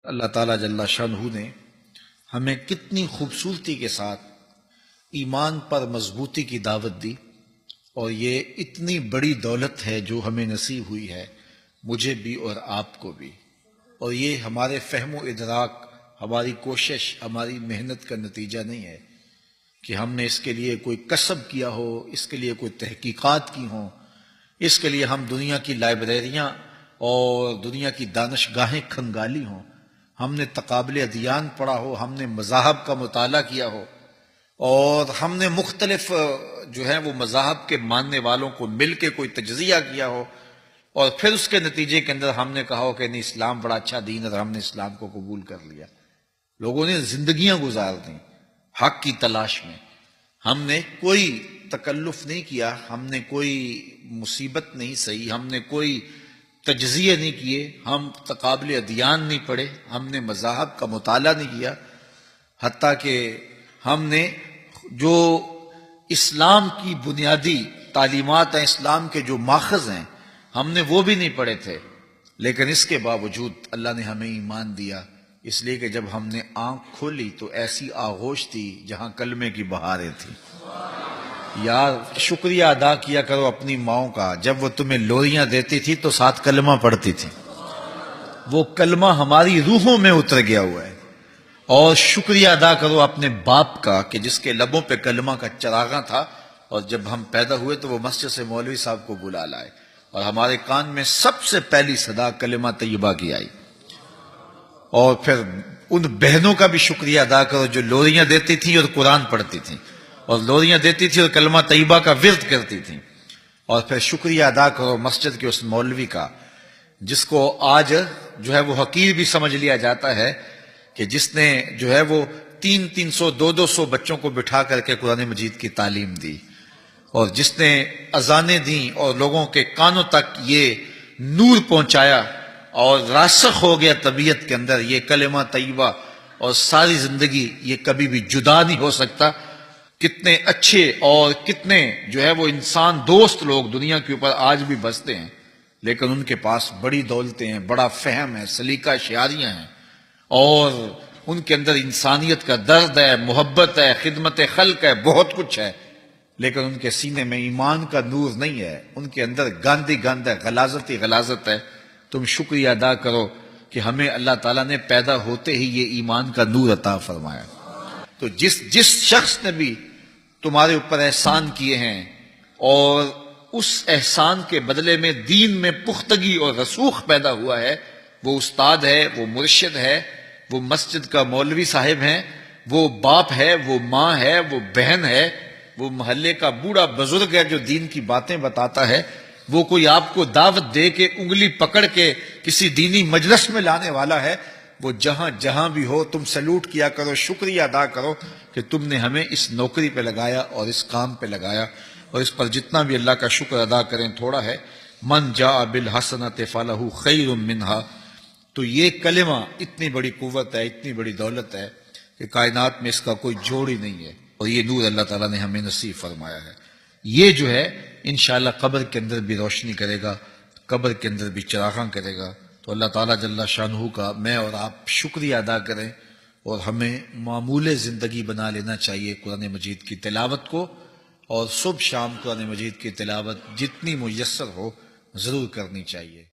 اللہ تعالیٰ جل شانہ نے ہمیں کتنی خوبصورتی کے ساتھ ایمان پر مضبوطی کی دعوت دی، اور یہ اتنی بڑی دولت ہے جو ہمیں نصیب ہوئی ہے، مجھے بھی اور آپ کو بھی، اور یہ ہمارے فہم و ادراک، ہماری کوشش، ہماری محنت کا نتیجہ نہیں ہے کہ ہم نے اس کے لیے کوئی کسب کیا ہو، اس کے لیے کوئی تحقیقات کی ہوں، اس کے لیے ہم دنیا کی لائبریریاں اور دنیا کی دانشگاہیں کھنگالی ہوں، ہم نے تقابل ادیان پڑھا ہو، ہم نے مذاہب کا مطالعہ کیا ہو، اور ہم نے مختلف جو ہے وہ مذاہب کے ماننے والوں کو مل کے کوئی تجزیہ کیا ہو، اور پھر اس کے نتیجے کے اندر ہم نے کہا ہو کہ نہیں، اسلام بڑا اچھا دین ہے اور ہم نے اسلام کو قبول کر لیا۔ لوگوں نے زندگیاں گزار دیں حق کی تلاش میں، ہم نے کوئی تکلف نہیں کیا، ہم نے کوئی مصیبت نہیں سہی، ہم نے کوئی تجزیے نہیں کیے، ہم تقابل ادیان نہیں پڑھے، ہم نے مذاہب کا مطالعہ نہیں کیا، حتیٰ کہ ہم نے جو اسلام کی بنیادی تعلیمات ہیں، اسلام کے جو ماخذ ہیں، ہم نے وہ بھی نہیں پڑھے تھے، لیکن اس کے باوجود اللہ نے ہمیں ایمان دیا، اس لیے کہ جب ہم نے آنکھ کھولی تو ایسی آغوش تھی جہاں کلمے کی بہاریں تھیں۔ یار شکریہ ادا کیا کرو اپنی ماؤں کا، جب وہ تمہیں لوریاں دیتی تھی تو ساتھ کلمہ پڑھتی تھی، وہ کلمہ ہماری روحوں میں اتر گیا ہوا ہے۔ اور شکریہ ادا کرو اپنے باپ کا کہ جس کے لبوں پہ کلمہ کا چراغاں تھا، اور جب ہم پیدا ہوئے تو وہ مسجد سے مولوی صاحب کو بلا لائے، اور ہمارے کان میں سب سے پہلی صدا کلمہ طیبہ کی آئی۔ اور پھر ان بہنوں کا بھی شکریہ ادا کرو جو لوریاں دیتی تھیں اور قرآن پڑھتی تھیں، اور لوریاں دیتی تھی اور کلمہ طیبہ کا ورد کرتی تھیں۔ اور پھر شکریہ ادا کرو مسجد کے اس مولوی کا جس کو آج جو ہے وہ حقیر بھی سمجھ لیا جاتا ہے، کہ جس نے جو ہے وہ 300 200 بچوں کو بٹھا کر کے قرآن مجید کی تعلیم دی، اور جس نے اذانیں دیں اور لوگوں کے کانوں تک یہ نور پہنچایا، اور راسخ ہو گیا طبیعت کے اندر یہ کلمہ طیبہ، اور ساری زندگی یہ کبھی بھی جدا نہیں ہو سکتا۔ کتنے اچھے اور کتنے جو ہے وہ انسان دوست لوگ دنیا کے اوپر آج بھی بستے ہیں، لیکن ان کے پاس بڑی دولتیں ہیں، بڑا فہم ہے، سلیقہ شعاریاں ہیں، اور ان کے اندر انسانیت کا درد ہے، محبت ہے، خدمت خلق ہے، بہت کچھ ہے، لیکن ان کے سینے میں ایمان کا نور نہیں ہے، ان کے اندر گاندھی گند ہے، غلاظت ہی غلاظت ہے۔ تم شکریہ ادا کرو کہ ہمیں اللہ تعالیٰ نے پیدا ہوتے ہی یہ ایمان کا نور عطا فرمایا۔ تو جس شخص نے بھی تمہارے اوپر احسان کیے ہیں، اور اس احسان کے بدلے میں دین میں پختگی اور رسوخ پیدا ہوا ہے، وہ استاد ہے، وہ مرشد ہے، وہ مسجد کا مولوی صاحب ہیں، وہ باپ ہے، وہ ماں ہے، وہ بہن ہے، وہ محلے کا بوڑھا بزرگ ہے جو دین کی باتیں بتاتا ہے، وہ کوئی آپ کو دعوت دے کے انگلی پکڑ کے کسی دینی مجلس میں لانے والا ہے، وہ جہاں جہاں بھی ہو تم سلوٹ کیا کرو، شکریہ ادا کرو کہ تم نے ہمیں اس نوکری پہ لگایا اور اس کام پہ لگایا، اور اس پر جتنا بھی اللہ کا شکر ادا کریں تھوڑا ہے۔ من جاء بالحسنۃ فلہ خیر منہا، تو یہ کلمہ اتنی بڑی قوت ہے، اتنی بڑی دولت ہے کہ کائنات میں اس کا کوئی جوڑ ہی نہیں ہے، اور یہ نور اللہ تعالیٰ نے ہمیں نصیب فرمایا ہے۔ یہ جو ہے انشاءاللہ قبر کے اندر بھی روشنی کرے گا، قبر کے اندر بھی چراغاں کرے گا۔ تو اللہ تعالیٰ جل شانہ کا میں اور آپ شکریہ ادا کریں، اور ہمیں معمول زندگی بنا لینا چاہیے قرآن مجید کی تلاوت کو، اور صبح شام قرآن مجید کی تلاوت جتنی میسر ہو ضرور کرنی چاہیے۔